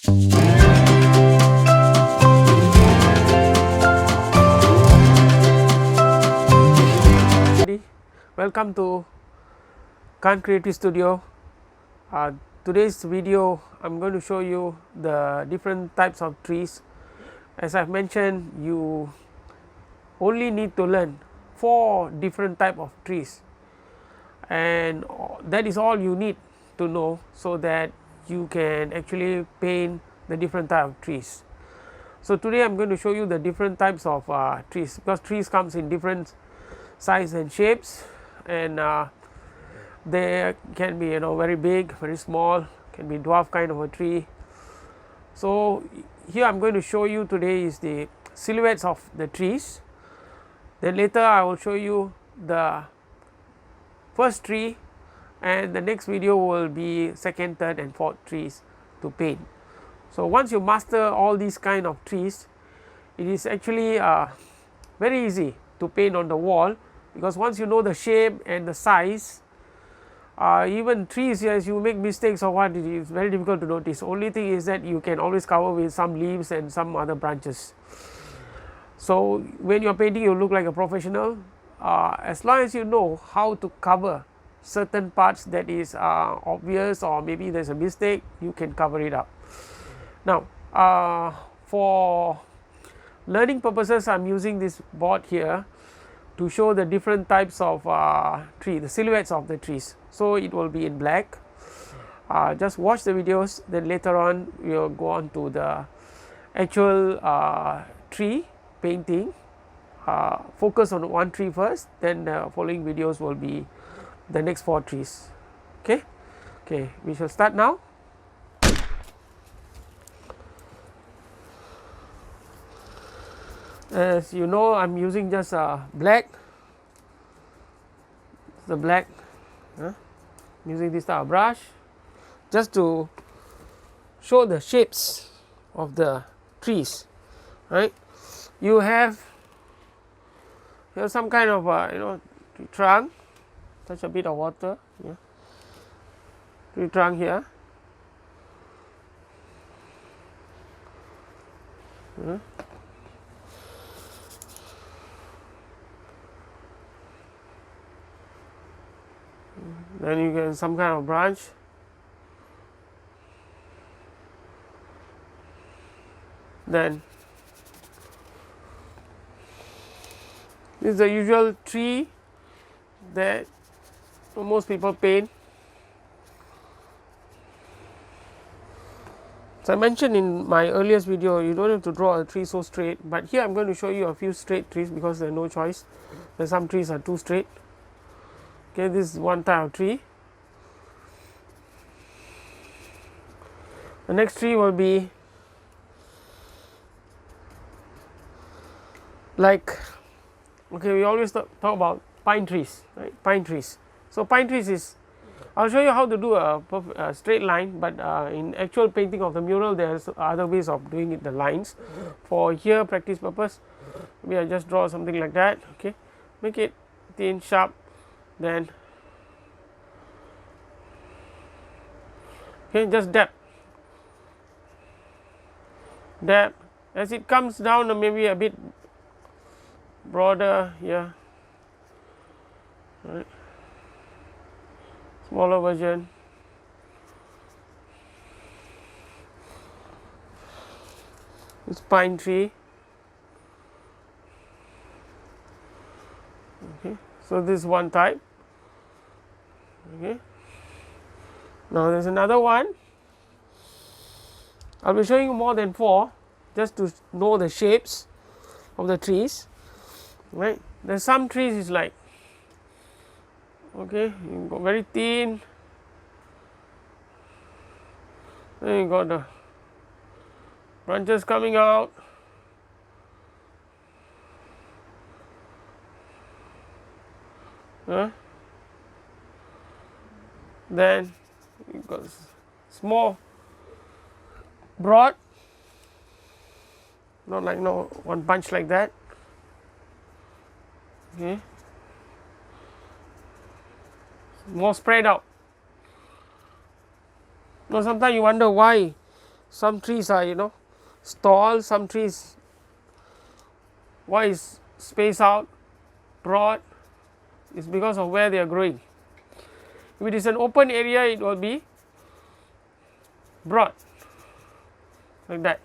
Welcome to Khan Creative Studio. Today's video I'm going to show you the different types of trees. As I've mentioned, you only need to learn 4 different type of trees, and that is all you need to know, so that you can actually paint the different type of trees. So today I'm going to show you the different types of trees, because trees comes in different size and shapes, and they can be very big, very small, can be dwarf kind of a tree. So here I'm going to show you today is the silhouettes of the trees. Then later I will show you the first tree, and the next video will be second, third and fourth trees to paint. So once you master all these kind of trees, it is actually very easy to paint on the wall, because once you know the shape and the size, even trees, yes, you make mistakes or what, it is very difficult to notice. Only thing is that you can always cover with some leaves and some other branches. So when you are painting, you look like a professional. As long as you know how to cover certain parts that is obvious, or maybe there is a mistake, you can cover it up. Now for learning purposes, I am using this board here to show the different types of tree, the silhouettes of the trees. So it will be in black. Just watch the videos, then later on we will go on to the actual tree painting. Focus on one tree first, then the following videos will be the next 4 trees. Okay, we shall start now. As you know, I am using just black, the black, using this type of brush just to show the shapes of the trees, right. You have some kind of tree trunk, touch a bit of water, tree trunk here, then you get some kind of branch, then this is the usual tree that most people paint. So I mentioned in my earliest video, you don't have to draw a tree so straight, but here I am going to show you a few straight trees, because there is no choice. There some trees are too straight. Okay, this is one type of tree. The next tree will be like, okay, we always talk about pine trees, right? Pine trees. So pine trees is, I will show you how to do a straight line, but in actual painting of the mural, there is other ways of doing it, the lines. For here practice purpose, maybe I just draw something like that. Okay, make it thin, sharp, then just dab as it comes down, maybe a bit broader here, right. Smaller version, this pine tree. Okay, so this is one type. Okay, now there is another one. I will be showing you more than 4, just to know the shapes of the trees, right. There are some trees is like, okay, you got very thin, then you got the branches coming out, then you got small, broad, not like one bunch like that. Okay, more spread out. Now sometimes you wonder why some trees are tall, some trees why is spaced out broad is because of where they are growing. If it is an open area, it will be broad like that.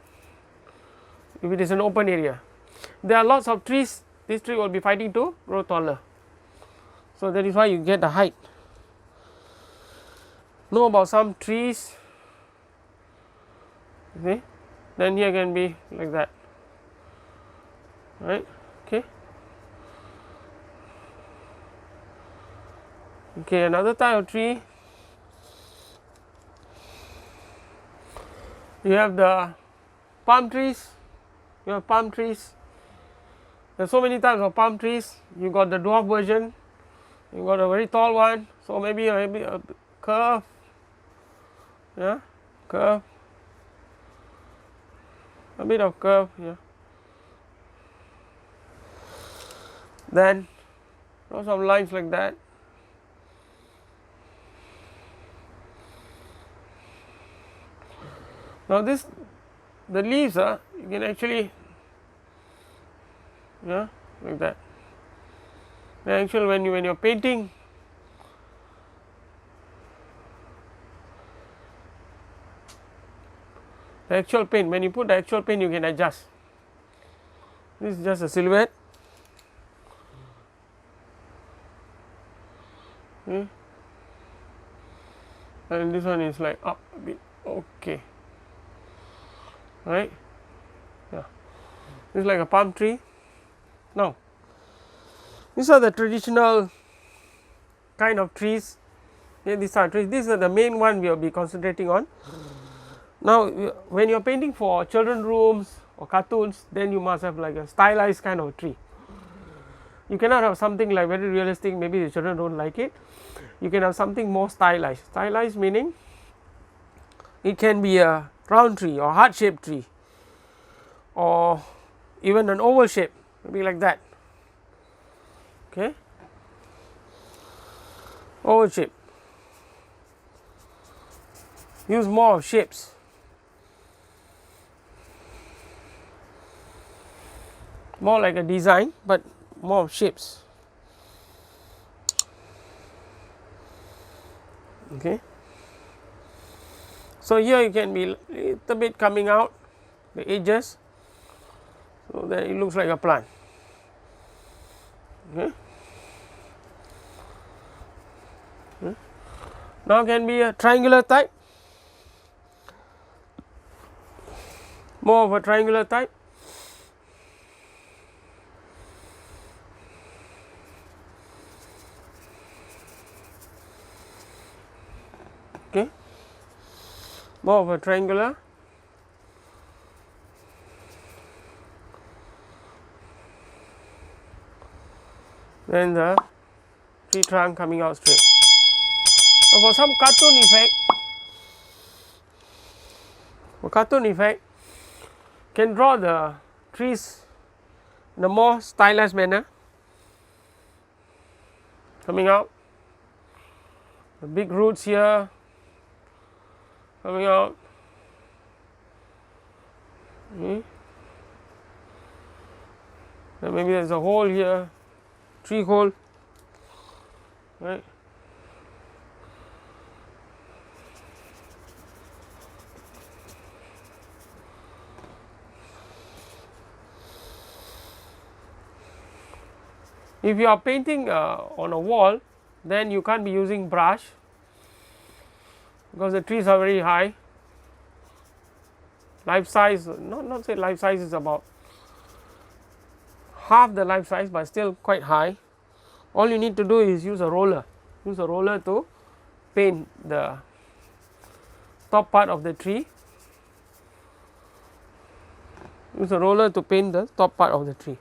If it is an open area, there are lots of trees, this tree will be fighting to grow taller. So that is why you get the height. Know about some trees, okay, then here can be like that, right, okay. Okay, another type of tree, you have the palm trees, you have palm trees, there are so many types of palm trees, you got the dwarf version, you got a very tall one, so maybe a curve, yeah, curve, a bit of curve, yeah. Then draw some lines like that. Now this, the leaves you can actually, yeah, like that. Actually, when you're painting, the actual paint, when you put the actual paint, you can adjust. This is just a silhouette. Okay. And this one is like up a bit, okay, right, yeah, this is like a palm tree. Now these are the traditional kind of trees. Here these are trees, these are the main one we will be concentrating on. Now when you are painting for children rooms or cartoons, then you must have like a stylized kind of tree. You cannot have something like very realistic, maybe the children don't like it. You can have something more stylized. Stylized meaning it can be a round tree or heart shaped tree or even an oval shape, maybe like that, okay, oval shape. Use more of shapes. More like a design, but more of shapes. Okay. So here you can be a little bit coming out the edges, so that it looks like a plant. Okay. Now can be a triangular type, more of a triangular type. Okay, more of a triangular. Then the tree trunk coming out straight. So for some cartoon effect, can draw the trees in a more stylized manner, coming out, the big roots here coming out, and maybe there is a hole here, tree hole, right. If you are painting on a wall, then you can't be using brush because the trees are very high. Life size, not say life size is about half the life size, but still quite high. All you need to do is use a roller. Use a roller to paint the top part of the tree. Use a roller to paint the top part of the tree.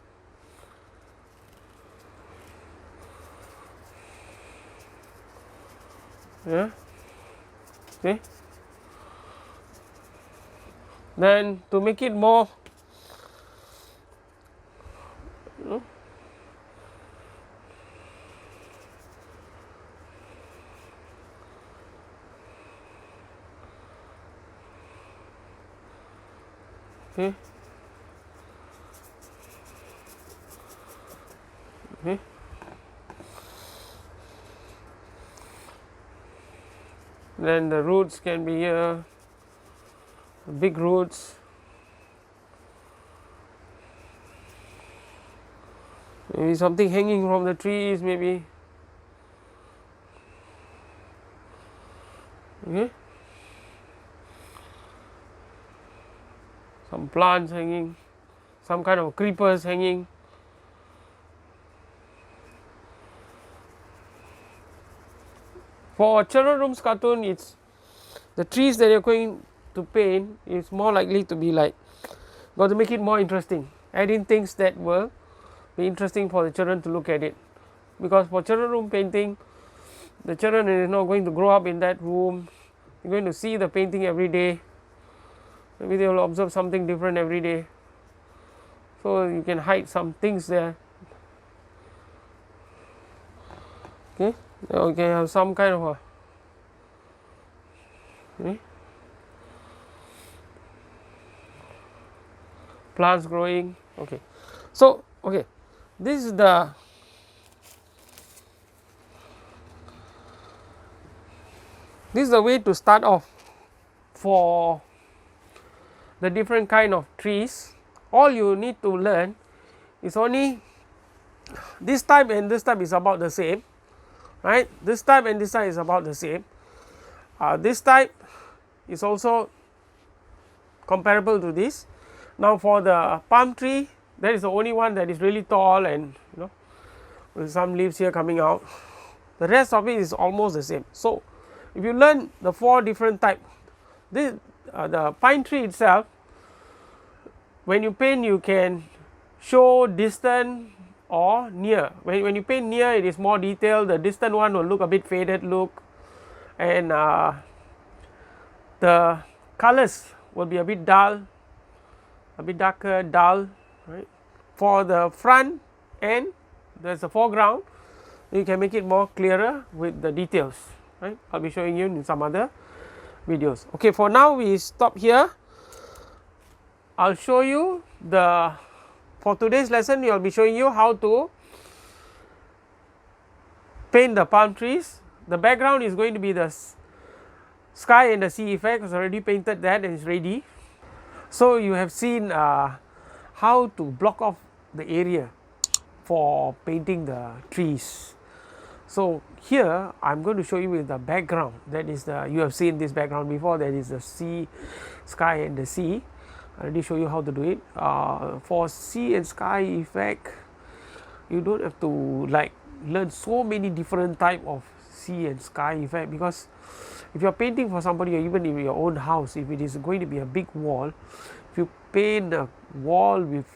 Yeah. See. Then to make it more, Okay. Okay. Then the roots can be here, big roots, maybe something hanging from the trees, maybe. Okay. Some plants hanging, some kind of creepers hanging. For children rooms cartoon, it's the trees that you're going to paint is more likely to be like, got to make it more interesting, add in things that will be interesting for the children to look at it, because for children room painting, the children is not going to grow up in that room. You're going to see the painting every day. Maybe they will observe something different every day, so you can hide some things there. Okay, you can have some kind of a plants growing. Okay, so okay, this is the way to start off for the different kind of trees. All you need to learn is only this type and this type is about the same, right? This type and this type is about the same. This type is also comparable to this. Now for the palm tree, that is the only one that is really tall and with some leaves here coming out. The rest of it is almost the same. So if you learn the 4 different type, this the pine tree itself, when you paint you can show distant or near. When you paint near, it is more detailed. The distant one will look a bit faded look, and the colors will be a bit dull, a bit darker, dull, right? For the front end, there's a foreground, you can make it more clearer with the details, right? I'll be showing you in some other videos. Okay, for now we stop here. I'll show you for today's lesson, I'll be showing you how to paint the palm trees. The background is going to be the sky and the sea effect. It's already painted that and it's ready. So you have seen how to block off the area for painting the trees. So here I'm going to show you with the background. That is you have seen this background before. That is the sky and the sea. I already show you how to do it. For sea and sky effect, you don't have to learn so many different type of sea and sky effect, because if you are painting for somebody or even in your own house, if it is going to be a big wall, if you paint a wall with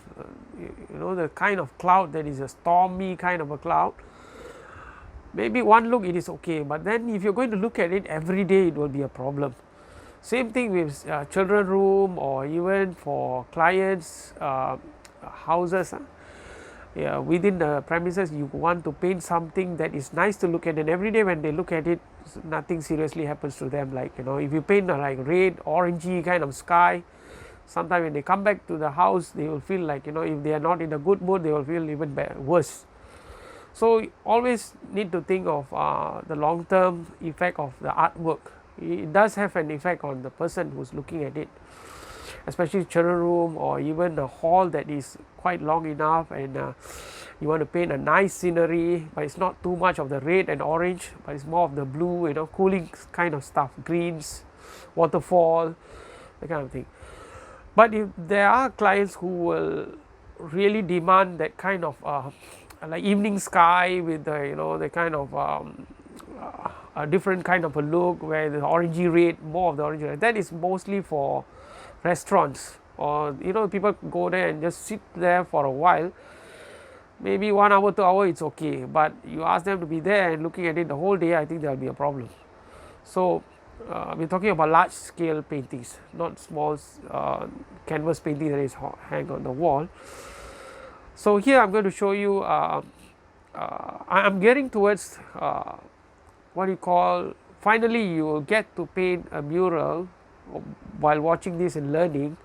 the kind of cloud that is a stormy kind of a cloud, maybe one look it is okay, but then if you're going to look at it every day, it will be a problem. Same thing with children room, or even for clients houses. Within the premises, you want to paint something that is nice to look at, and every day when they look at it, nothing seriously happens to them. Like if you paint like red, orangey kind of sky, sometimes when they come back to the house, they will feel like if they are not in a good mood, they will feel even worse. So always need to think of the long term effect of the artwork. It does have an effect on the person who's looking at it, especially children room or even the hall that is quite long enough, and you want to paint a nice scenery, but it's not too much of the red and orange, but it's more of the blue, cooling kind of stuff, greens, waterfall, that kind of thing. But if there are clients who will really demand that kind of like evening sky with the kind of a different kind of a look, where the orangey red, more of the orangey red, that is mostly for restaurants, or people go there and just sit there for a while, maybe 1 hour, 2 hours, it's okay, but you ask them to be there and looking at it the whole day, I think there will be a problem. So we're talking about large scale paintings, not small canvas painting that is hang on the wall. So here I'm going to show you, I'm getting towards what you call, finally you will get to paint a mural while watching this and learning.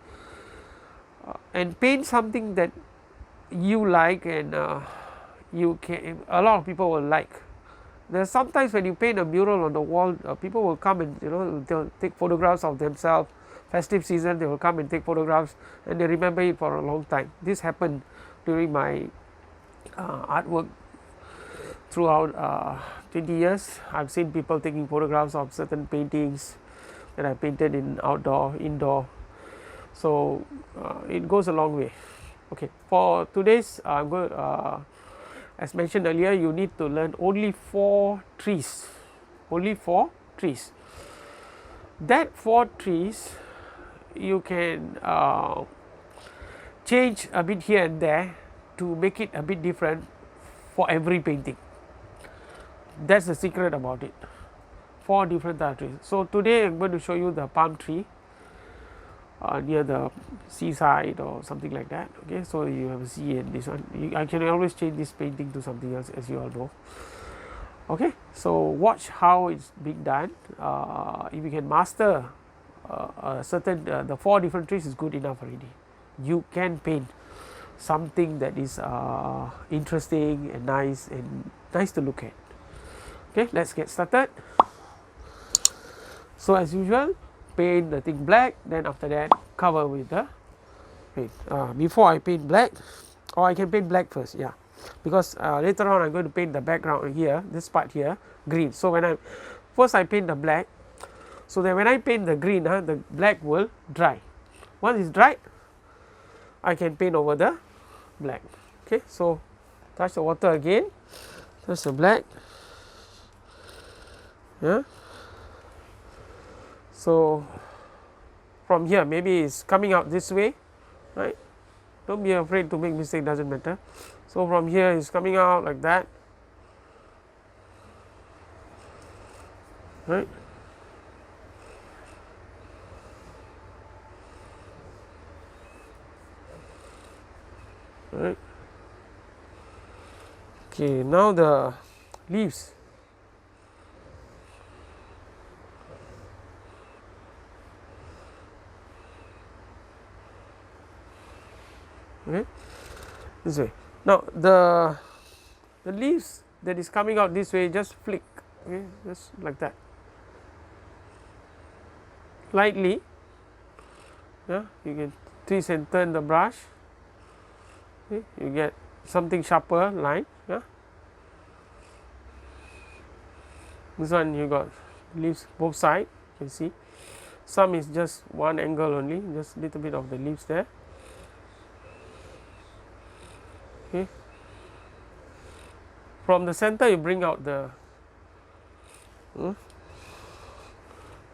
and paint something that you like, and you can, a lot of people will like. There's sometimes when you paint a mural on the wall, people will come and they'll take photographs of themselves. Festive season, they will come and take photographs, and they remember it for a long time. This happened during my artwork throughout 20 years. I've seen people taking photographs of certain paintings that I painted in outdoor, indoor. So it goes a long way. Okay, for today's I'm going as mentioned earlier, you need to learn only 4 trees. Only 4 trees. That 4 trees you can change a bit here and there to make it a bit different for every painting. That's the secret about it. 4 different type of trees. So today I'm going to show you the palm tree near the seaside or something like that. Okay, so you have a sea and this one. I can always change this painting to something else, as you all know. Okay, so watch how it's being done. If you can master a certain the 4 different trees is good enough already. You can paint something that is interesting and nice to look at. Okay, let's get started. So as usual, paint the thing black, then after that cover with the paint. Before I paint black, or I can paint black first, yeah, because later on I'm going to paint the background here, this part here, green. So when I paint the black, so that when I paint the green, the black will dry. Once it's dried, I can paint over the black. Okay, so touch the water again, touch the black, yeah. So from here, maybe it's coming out this way, right? Don't be afraid to make mistake, doesn't matter. So from here it's coming out like that, right? Right. Okay, now the leaves. Okay, this way. Now the leaves that is coming out this way, just flick, okay, just like that, lightly. Yeah, you can twist and turn the brush. Okay, you get something sharper line. Yeah, this one you got leaves both sides. You can see some is just one angle only, just little bit of the leaves there. Okay, from the center you bring out the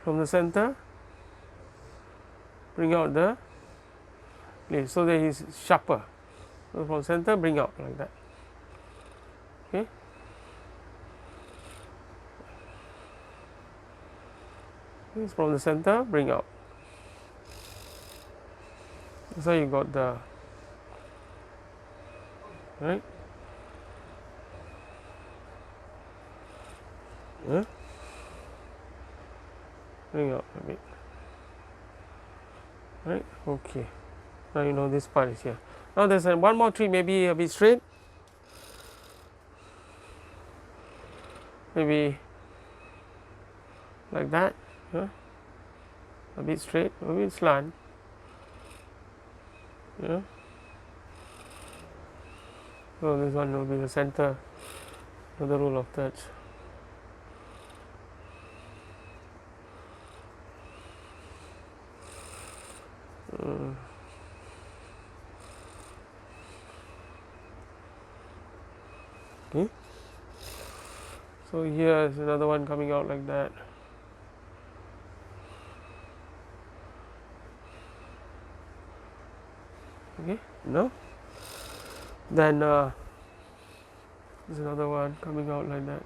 from the center bring out the leaf, so that is sharper. So from center bring out like that. Okay, from the center bring out. So you got the right. Yeah. Bring out a bit. Right. Okay. Now you know this part is here. Now there's one more tree, maybe a bit straight. Maybe like that. Yeah. A bit straight, a bit slant. Yeah. So this one will be the center of the rule of thirds. Okay. So here is another one coming out like that. Okay. No. Then there's another one coming out like that.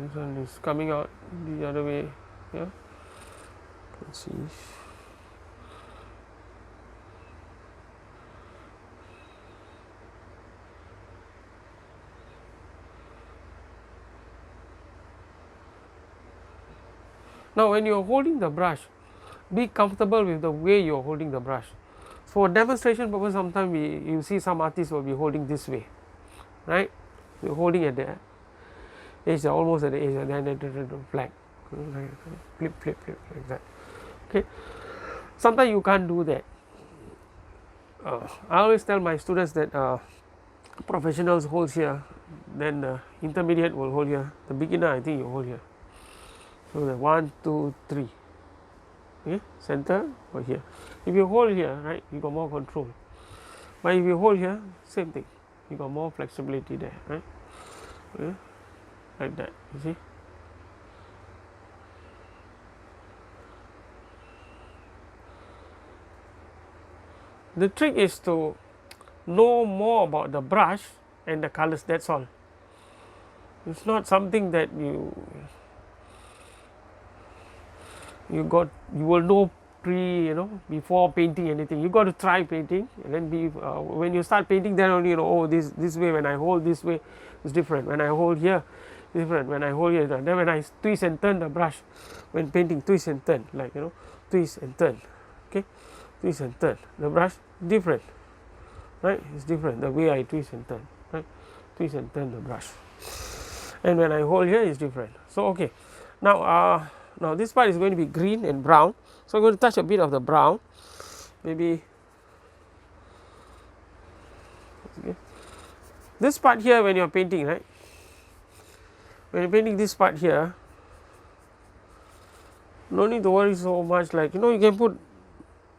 This one is coming out the other way. Yeah. Let's see. Now when you are holding the brush, be comfortable with the way you are holding the brush. For demonstration purpose, sometimes you see some artists will be holding this way, right? You're holding at the edge, almost at the edge, and then flag, flip, flip, flip, like that. Okay. Sometimes you can't do that. I always tell my students that professionals hold here, then the intermediate will hold here, the beginner I think you hold here. So the 1, 2, 3, okay, center or here. If you hold here, right, you got more control. But if you hold here, same thing, you got more flexibility there, right? Okay. Like that, you see. The trick is to know more about the brush and the colors, that's all. It's not something that you will know before painting anything. You got to try painting, and then when you start painting, then only you know, oh, this way, when I hold this way it's different, when I hold here different, when I hold here, then when I twist and turn the brush when painting, twist and turn, like twist and turn, okay, twist and turn the brush, different, right? It's different the way I twist and turn, right? Twist and turn the brush, and when I hold here is different. So okay, now this part is going to be green and brown, so I'm going to touch a bit of the brown, maybe. Okay. This part here, when you're painting, right, when you're painting this part here, no need to worry so much, like you can put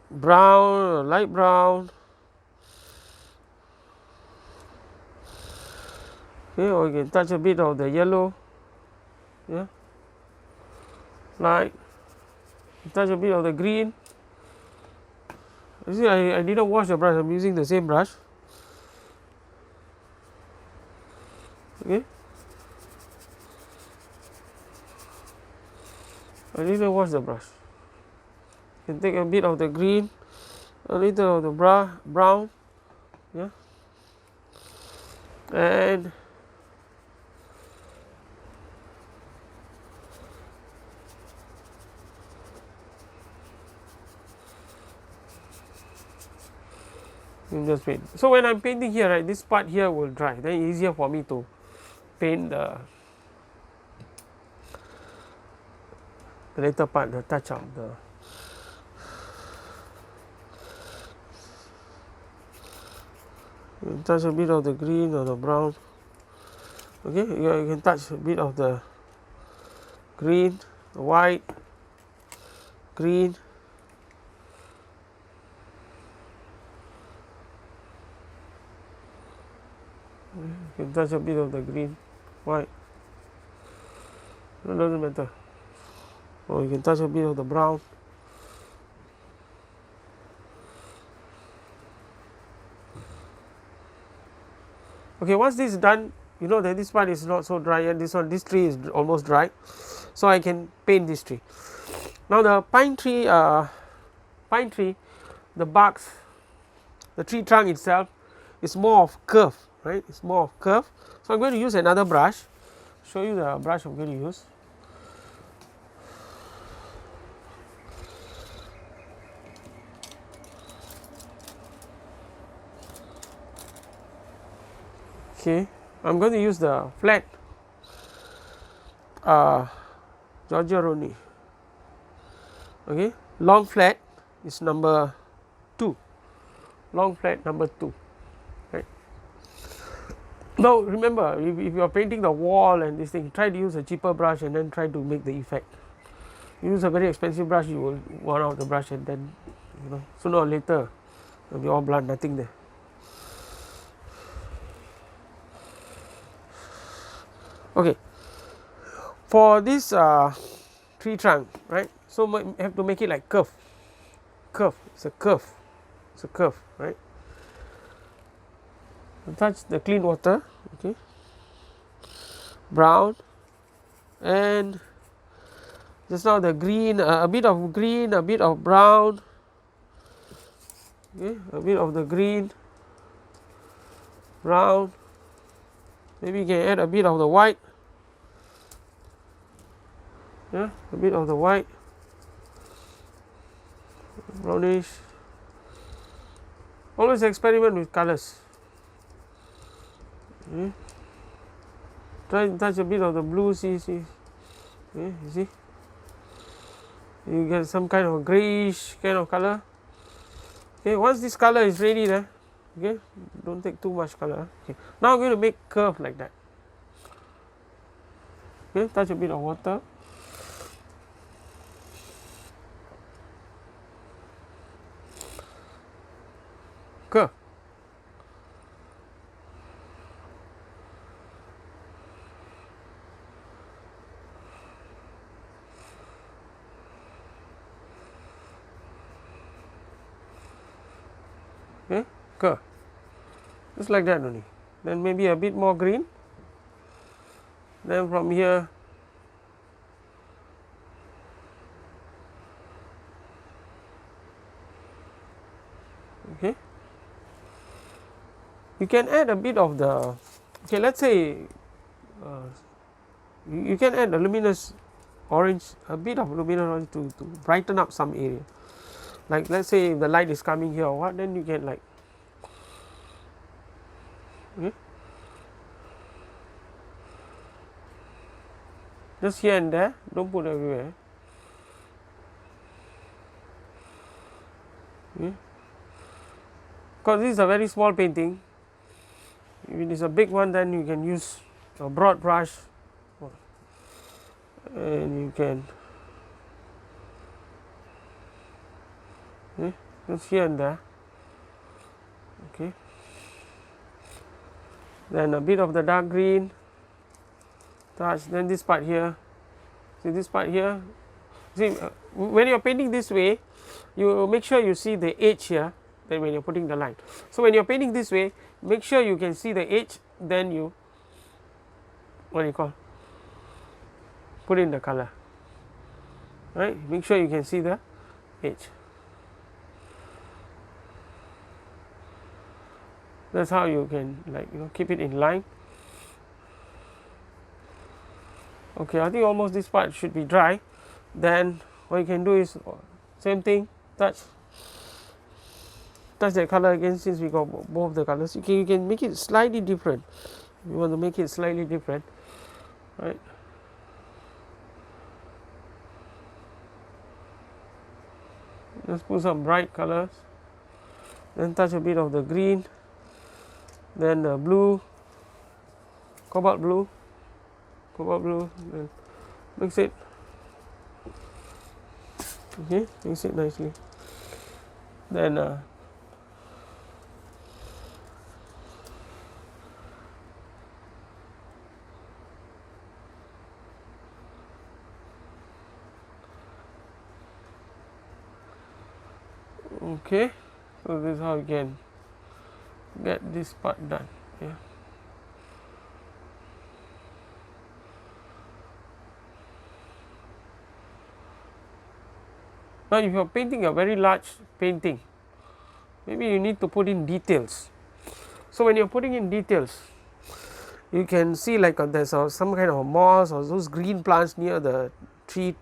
brown or light brown, okay, or you can touch a bit of the yellow, yeah, light, touch a bit of the green. You see, I didn't wash the brush, I'm using the same brush, okay. I didn't wash the brush. You can take a bit of the green, a little of the brown, yeah, and you just paint. So when I'm painting here, right, this part here will dry, then easier for me to paint the later part, the touch up, you touch a bit of the green or the brown, okay. You can touch a bit of the green, the white, green, you can touch a bit of the green, white, it doesn't matter, or you can touch a bit of the brown. Okay, once this is done, you know that this part is not so dry, and this tree is almost dry, so I can paint this tree. Now the pine tree, the barks, the tree trunk itself is more of curve, right? It's more of curve. So I'm going to use another brush. Show you the brush I'm going to use. Okay, I'm going to use the flat Giorgio Aroni. Okay, long flat is number 2. Long flat number 2. Right. Now remember, if you are painting the wall and this thing, try to use a cheaper brush and then try to make the effect. You use a very expensive brush, you will run out the brush, and then sooner or later it will be all blunt, nothing there. Okay, for this tree trunk, right, so you have to make it like curve, it's a curve, right. Touch the clean water, okay, brown, and just now the green, a bit of green, a bit of brown, okay, a bit of the green, brown, maybe you can add a bit of the white, Yeah, a bit of the white, brownish. Always experiment with colors. Okay. Try to touch a bit of the blue, see. Okay, you see, you get some kind of greyish kind of color. Okay, once this color is ready there, okay, don't take too much color. Okay, now I'm going to make curve like that. Okay, touch a bit of water. Curve. Okay, curve. Just like that only. Then maybe a bit more green. Then from here, okay, you can add a bit of the, okay, let's say you can add a luminous orange, a bit of luminous orange to brighten up some area. Like let's say if the light is coming here or what, then you can like, okay, just here and there, don't put everywhere. Okay. Because this is a very small painting. If it is a big one, then you can use a broad brush and you can, okay, just here and there. Okay, then a bit of the dark green touch, then this part here, see this part here, see when you are painting this way, you make sure you see the edge here, then when you are putting the line. So when you are painting this way, make sure you can see the edge, then you, what do you call, put in the color, right, make sure you can see the edge. That's how you can, like, you know, keep it in line. Okay, I think almost this part should be dry. Then what you can do is same thing, touch that color again. Since we got both the colors, you can make it slightly different. You want to make it slightly different, right? Let's put some bright colors, then touch a bit of the green, then the blue, cobalt blue, then mix it. Okay, mix it nicely. Then okay, so this is how you can get this part done. Yeah. Now if you are painting a very large painting, maybe you need to put in details. So when you are putting in details, you can see like there's some kind of moss or those green plants near the tree,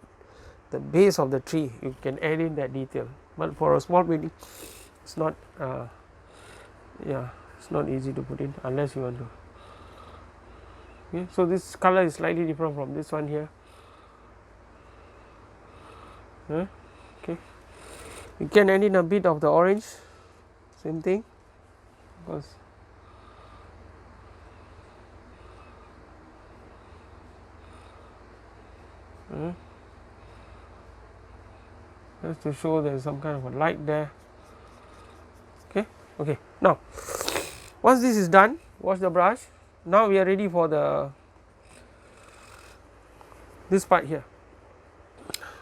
the base of the tree, you can add in that detail. But for a small painting, it's not it's not easy to put in unless you want to. Okay, so this color is slightly different from this one here. Okay, you can add in a bit of the orange, same thing, because just to show there is some kind of a light there. Okay, now once this is done, wash the brush. Now we are ready for this part here.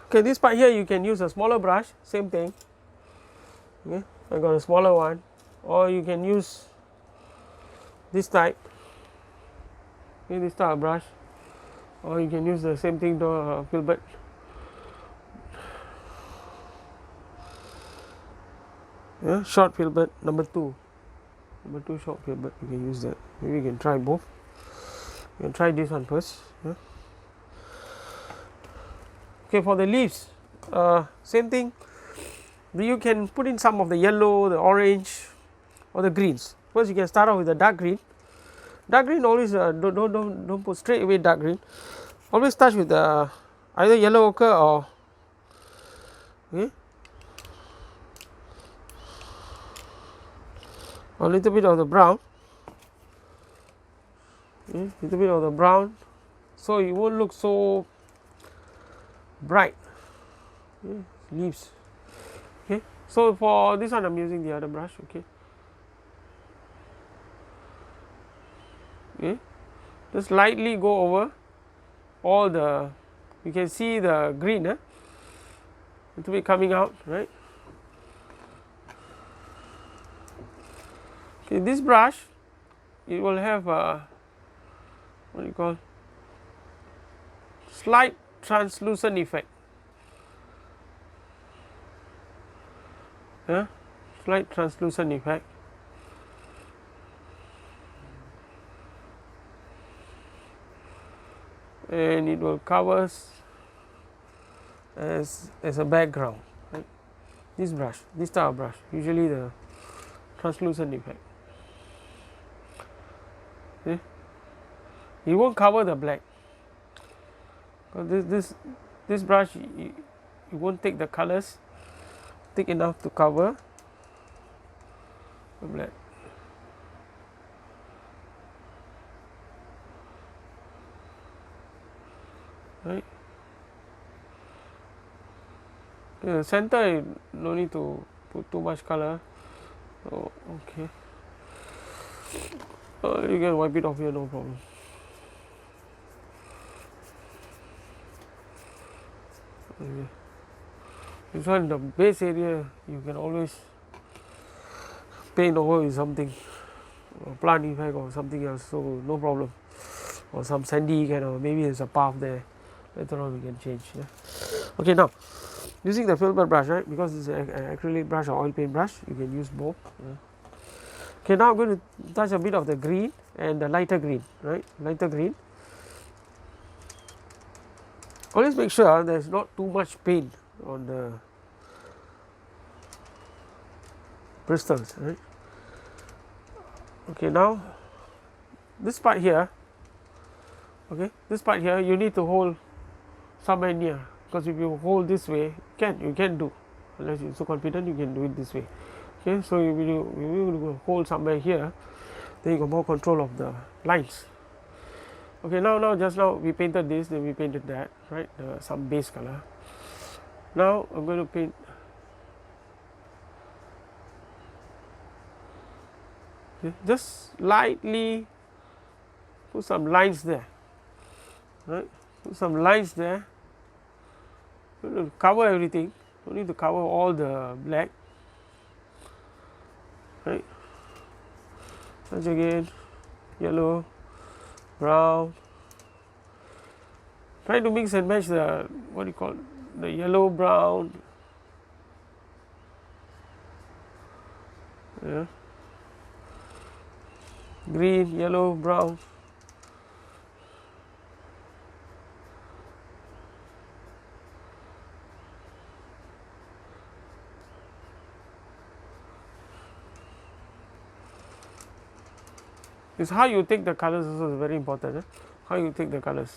Okay, this part here you can use a smaller brush, same thing. Okay, I got a smaller one, or you can use this type. Okay, this type of brush, or you can use the same thing to filbert. Yeah, short filbert number 2 short filbert, you can use that. Maybe you can try both. You can try this one first. Yeah. Okay, for the leaves, same thing. You can put in some of the yellow, the orange, or the greens. First, you can start off with the dark green. Dark green always don't put straight away dark green. Always start with the either yellow ochre or okay, a little bit of the brown. Okay, little bit of the brown, so it won't look so bright. Okay, leaves. Okay, so for this one, I'm using the other brush. Okay. Okay, just lightly go over all the, you can see the green, little bit coming out, right? Okay, this brush, it will have a, what do you call, slight translucent effect. Yeah, slight translucent effect. And it will cover as a background, right? This brush, this type of brush, usually the translucent effect. Okay? It won't cover the black. This brush, it won't take the colors thick enough to cover the black. Right. The center, no need to put too much color. Oh, okay. You can wipe it off here, no problem. Okay. This one, the base area, you can always paint over with something, or plant effect or something else, so no problem. Or some sandy kind of, maybe there's a path there. Later on we can change. Yeah. Okay, now using the filbert brush, right? Because it's an acrylic brush or oil paint brush, you can use both. Yeah. Okay, now I'm going to touch a bit of the green and the lighter green, right? Lighter green. Always make sure there's not too much paint on the bristles, right? Okay, now this part here, okay, this part here you need to hold somewhere near, because if you hold this way, you can do, unless you're so confident you can do it this way. Okay, so you will hold somewhere here, then you got more control of the lines. Okay, now just now we painted this, then we painted that, right? Some base color. Now I'm going to paint okay, just lightly put some lines there, right? Put some lines there. You don't need to cover everything. Don't need to cover all the black, right? Touch again, yellow, brown. Try to mix and match the, what do you call, the yellow, brown. Yeah. Green, yellow, brown. Is how you take the colors also is very important. How you take the colors.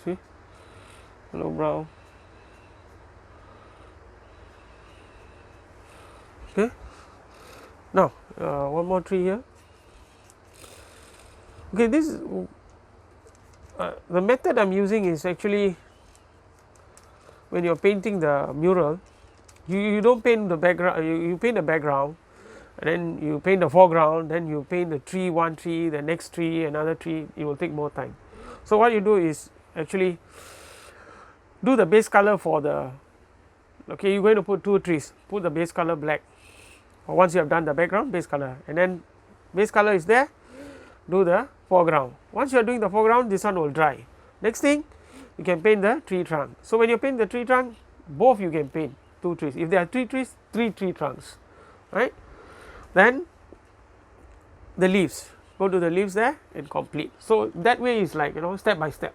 See, yellow, brown. Okay. Now one more tree here. Okay, this the method I'm using is actually, when you're painting the mural, you don't paint the background, you paint the background, and then you paint the foreground, then you paint the tree, one tree, the next tree, another tree. It will take more time. So what you do is actually do the base color for the, okay, you're going to put two trees, put the base color black, or once you have done the background, base color, and then base color is there, do the foreground. Once you are doing the foreground, this one will dry. Next thing, you can paint the tree trunk. So when you paint the tree trunk, both you can paint two trees. If there are three trees, three tree trunks, right? Then the leaves, go to the leaves there and complete. So that way is like, step by step.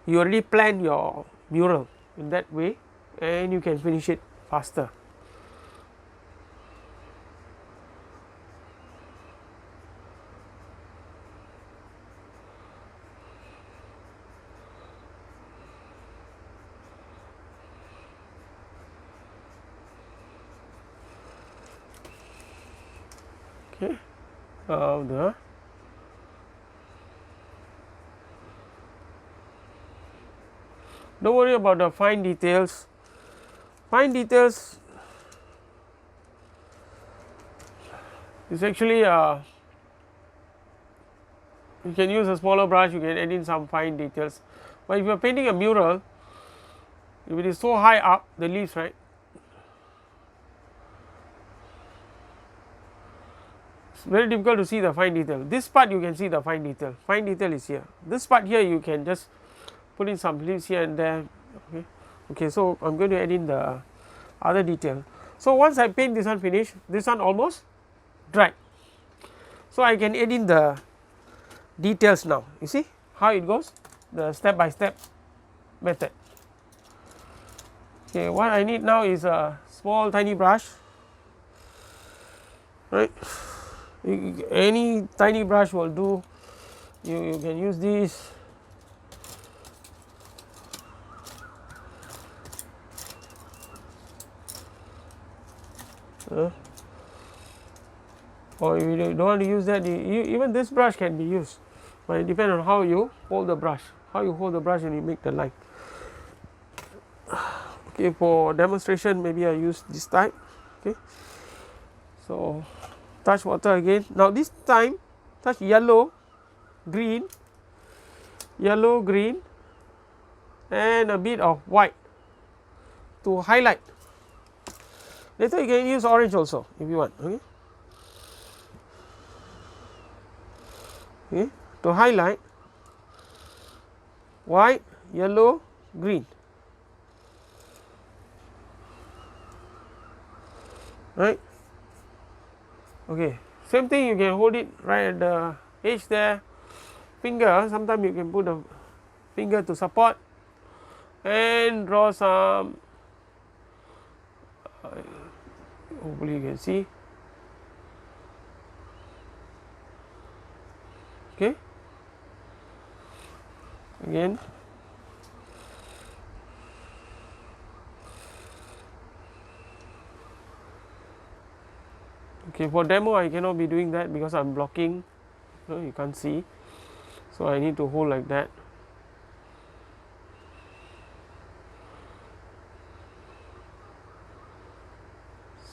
You already plan your mural in that way and you can finish it faster. Okay, don't worry about the fine details. Fine details is actually you can use a smaller brush, you can add in some fine details. But if you are painting a mural, if it is so high up, the leaves, right, it's very difficult to see the fine detail. This part you can see the fine detail. Fine detail is here. This part here you can just put in some leaves here and there. Okay, so I'm going to add in the other detail. So once I paint this one finish, this one almost dry. So I can add in the details now. You see how it goes, the step by step method. Okay, what I need now is a small tiny brush, right? Any tiny brush will do. You can use this. Or if you don't want to use that, even this brush can be used, but it depends on how you hold the brush, and you make the line. Okay, for demonstration maybe I use this type. Okay, so touch water again. Now this time touch yellow, green, and a bit of white to highlight. Later you can use orange also if you want. Okay, okay, to highlight white, yellow, green. Right. Okay, same thing, you can hold it right at the edge there. Finger, sometimes you can put a finger to support and draw some. Hopefully you can see. Okay, again. Okay, for demo I cannot be doing that because I am blocking, you can't see, so I need to hold like that.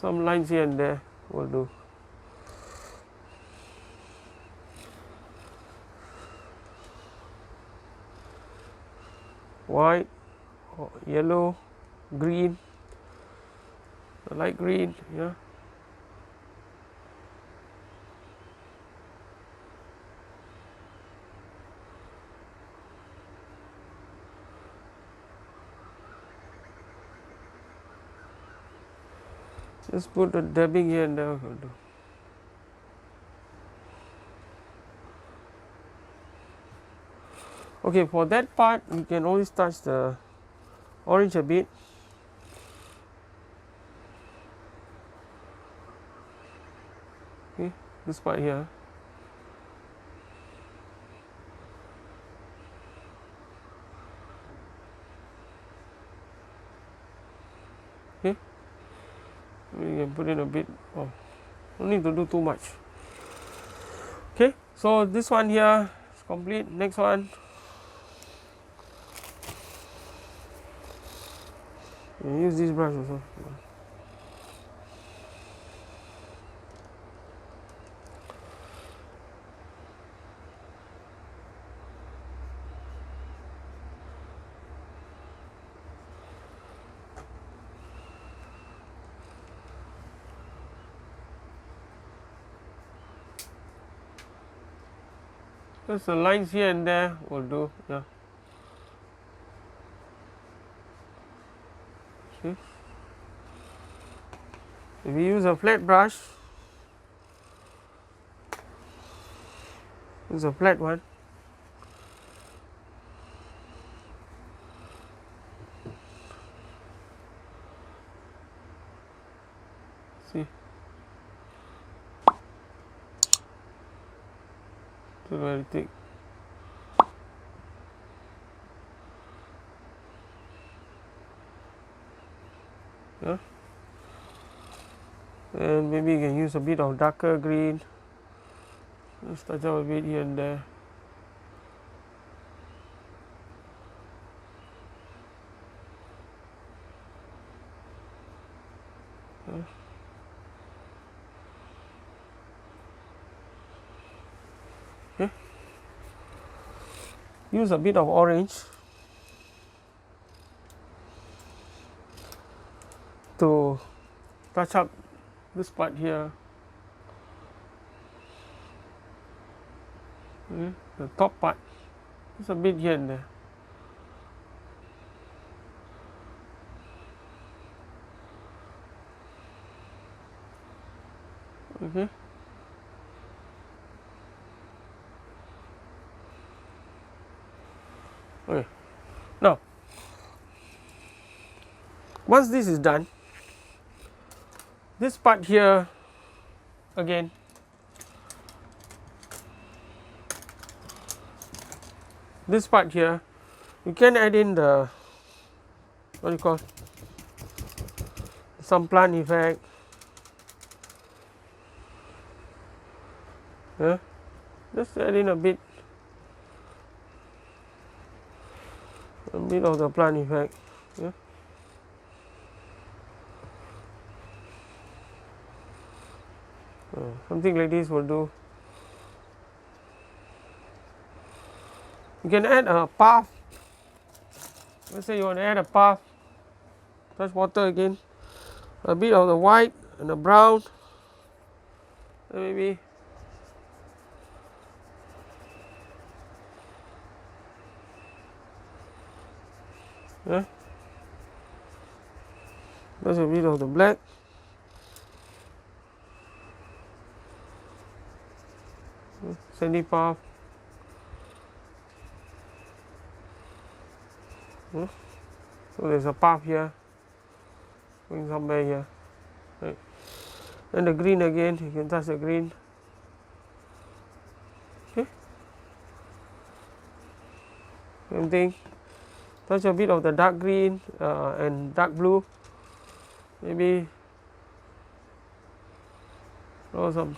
Some lines here and there will do. White, yellow, green, light green, yeah. Just put a dabbing here and there. Okay, for that part you can always touch the orange a bit. Okay, this part here. Okay, you can put in a bit. Oh, don't need to do too much. Okay, so this one here is complete. Next one. Use this brush also. Just the lines here and there will do. Yeah. See? If we use a flat brush, It's a flat one. See, it's very thick. Yeah. And maybe you can use a bit of darker green, just touch up a bit here and there. Okay. Use a bit of orange to touch up this part here, the top part, just a bit here and there. Okay. Okay. Now, once this is done, this part here again, this part here, you can add in the, what do you call, some plant effect. Yeah, just add in a bit of the plant effect. Yeah. Something like this will do. You can add a path. Let's say you want to add a path. Touch water again. A bit of the white and the brown. Maybe. Yeah. There's a bit of the black. Sandy path. So there's a path here going somewhere here. Right. And the green again, you can touch the green. Okay. Same thing. Touch a bit of the dark green and dark blue. Maybe draw some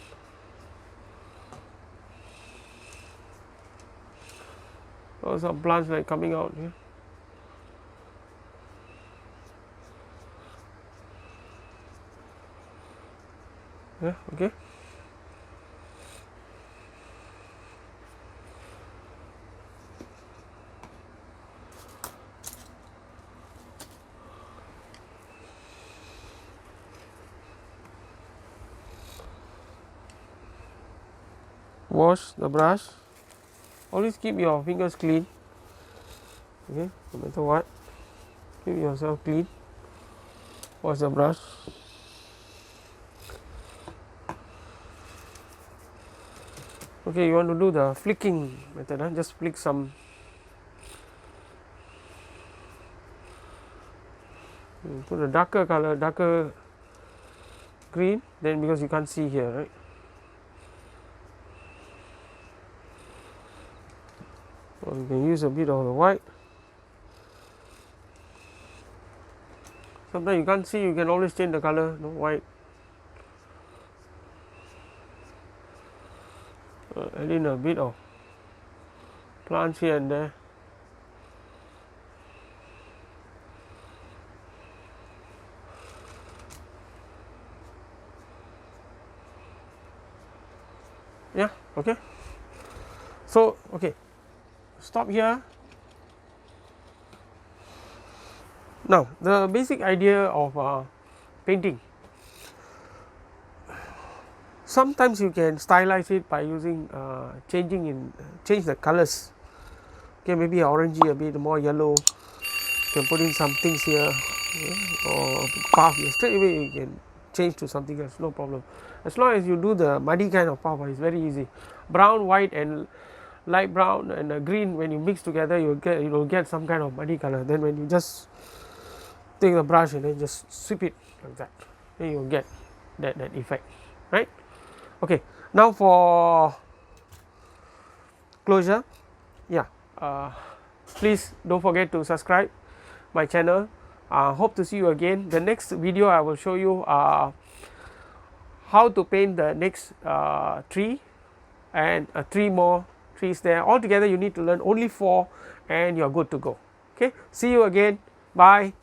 plants like coming out here. Yeah, okay. Wash the brush. Always keep your fingers clean. Okay, no matter what, keep yourself clean. Wash the brush. Okay, you want to do the flicking method, huh? Just flick some. Put a darker color, darker green, then because you can't see here, right? Or you can use a bit of the white. Sometimes you can't see, you can always change the color, no, white. Add in a bit of plants here and there. Yeah, okay. So, okay, stop here. Now, the basic idea of painting. Sometimes you can stylize it by using change the colors. Okay, maybe orangey, a bit more yellow. You can put in some things here, or path here. Straight away you can change to something else, no problem. As long as you do the muddy kind of puff, it's very easy. Brown, white and light brown and green, when you mix together you will get some kind of muddy color. Then when you just take the brush and then just sweep it like that, then you will get that effect, right? Okay, now for closure, yeah, please don't forget to subscribe my channel. Hope to see you again. The next video I will show you how to paint the next tree and 3 more trees there. Altogether you need to learn only 4 and you're good to go. Okay, see you again. Bye.